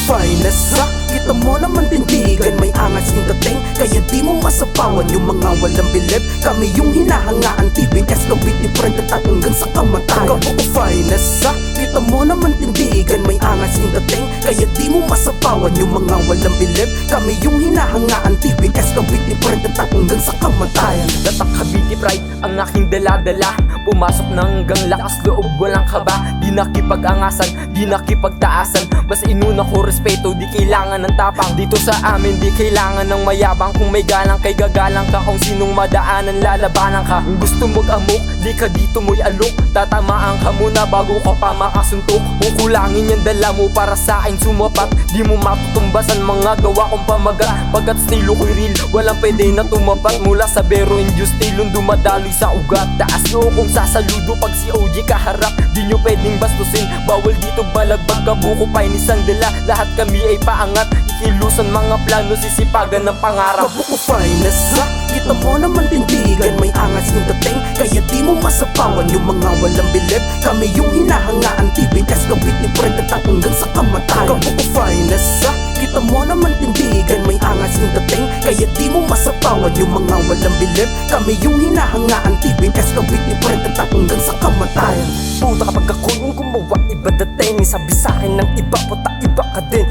finest ha. Kita mo naman tindigan, may angas yung dating, kaya di mo masapawan yung mga walang bilib. Kami yung hinahangaan, TBS Kabit ni Friend at hanggang sa kamatayan. Kabuo finest ha. Kita mo naman tindigan, may angas yung dating, kaya di mo masapawan yung mga walang bilib. Kami yung hinahangaan, TBS Kabit ni Friend at hanggang sa kamatayan. Tatak Cavite Pride ang aking dala-dala, pumasok ng hanggang lakas loob, walang kaba. Di nakipag-angasan, di nakipagtaasan, basta inuna ko respeto, di kailangan ng tapang. Dito sa amin di kailangan ng mayabang, kung may galang kay gagalang ka, kung sinong madaanan lalabanan ka. Kung gusto mag-amok, di ka dito mo'y alok, tatamaan ka muna bago ka pa makasuntok. Kung kulangin yung dala mo para sa akin sumapat, di mo matutumbasan mga gawa kong pamagat. Pagkat estilo ko'y real, walang pwede na tumapat. Mula sa bero induce stilong dumadaloy sa ugat. Taas nyo kung sasaludo pag si OG kaharap, di nyo pwedeng bastusin, bawal dito balagbag. Kabuko pa inisang dala, lahat kami ay paangat, ikilusan mga plano, sisipagan ng pangarap. Kabuko finest ha. Kita mo naman tindigan, may angas yung dating, kaya di mo masapawan yung mga walang bilib. Kami yung hinahangaan, TBS Kabit ni Friend at hanggang sa kamatayan. Kabuko finest ha. Kita mo naman tindigan, may angas yung dating, kaya di mo masapawan yung mga walang bilib. Kami yung hinahangaan, TBS Kabit ni Friend at hanggang sa kamatayan. Puta kapag ako yung gumawa, iba dating. Sabi sa'kin ng iba, puta iba ka din.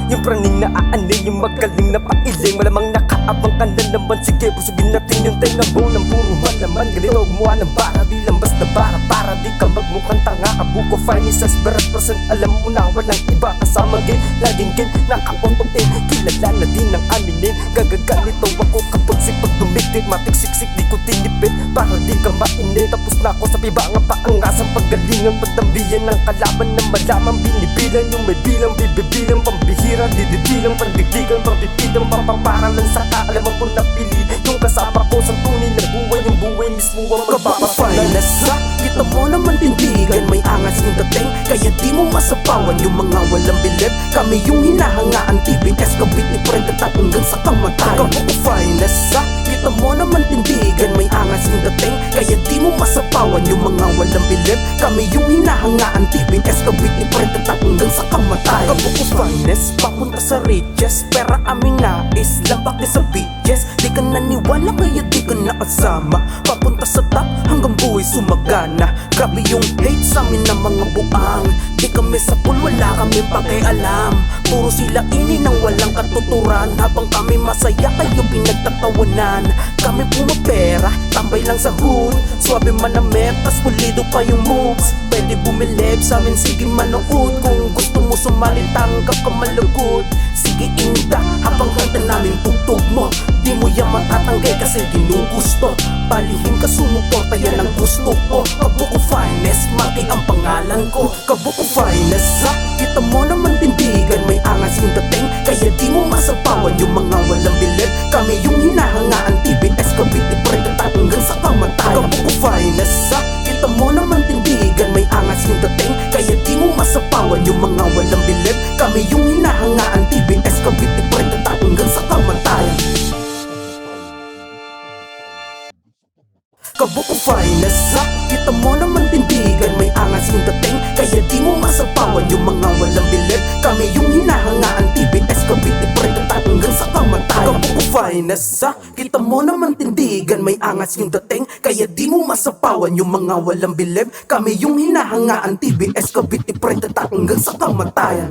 Yung praning na aanay, yung magaling na pailing. Malamang nakaabang ka na naman, sige busugin natin yung tenga mo ng puro malaman. Ganito gumawa ng bara, di lang basta bara, para di ka magmukhang tanga. Kabuko finest as berat person, alam mo na walang iba kasama game. Laging game, naka-auto-in, kilala na din ang aminin. Gagaganito ako kapag sipag tumigil, matiksiksik di ko tinipid, para di ka mainit. Tapos na ako sa pibanga paangasang paggalingan, patambiyan ng kalaban na malaman. Binibilang yung may bilang, bibibilang pambihira, dididilang, pandigdigan, pagpipidang, pampaparalan sa kaalaman ko napili. Yung kasama ko sa tunay na buhay, yung buhay mismo ang Kabuko finest ha. Kita mo naman tindigan, may angas yung dating, kaya di mo masapawan yung mga walang bilib. Kami yung hinahangaan, TBS Kabit ni Friend at hanggang sa kamatayan. Kabuko finest ha. Kita mo naman tindigan, may angas yung dating, kaya di mo masapawan yung mga walang bilib. Kami yung hinahangaan, TBS Kabit ni Friend at hanggang sa kamatayan. Kabuko finest, papunta sa riches, pera aming nais, lambak din sa beaches. Di ka naniwala kaya di ka nakasama, papunta sa top hanggang buhay sumagana. Grabe yung hate sa amin ng mga buang, di kami sa pool, wala kami pakialam. Puro sila ini nang walang katuturan, habang kami masaya kayo pinagtatawanan. Kami pumapera, tambay lang sa hood, swabe man na metas, pulido pa yung moves. Pwede bumilib sa amin, sige manood, kung gusto mo sumali tanggap ka malugod. Sige inda, habang kanta namin tugtog mo, di mo yan matatanggay kasi ginugusto. Palihim ka sumuporta, yan ang gusto ko. Kabuko finest, mati ang pangalan ko. Kabuko finest ha. Kita mo naman tindigan, may angas yung dating, kaya di mo masapawan yung mga walang bilib. Kami yung hinahangaan, TBS Kabit ni Friend at hanggang sa kamatayan. Kabuko finest ha. Kita mo naman tindigan, may angas yung dating, kaya di mo masapawan yung mga walang bilib. Kami yung hinahangaan, TBS Kabit ni Friend at hanggang sa kamatayan. Kabuko finest ha. Kita mo naman tindigan, may angas yung dating, kaya di mo masapawan yung mga walang bilib. Kami yung hinahangaan, TBS Kabit ni Friend at hanggang sa kamatayan. Kabuko finest ha. Kita mo naman tindigan, may angas yung dating, kaya di mo masapawan yung mga walang bilib. Kami yung hinahangaan, TBS Kabit ni Friend at hanggang sa kamatayan.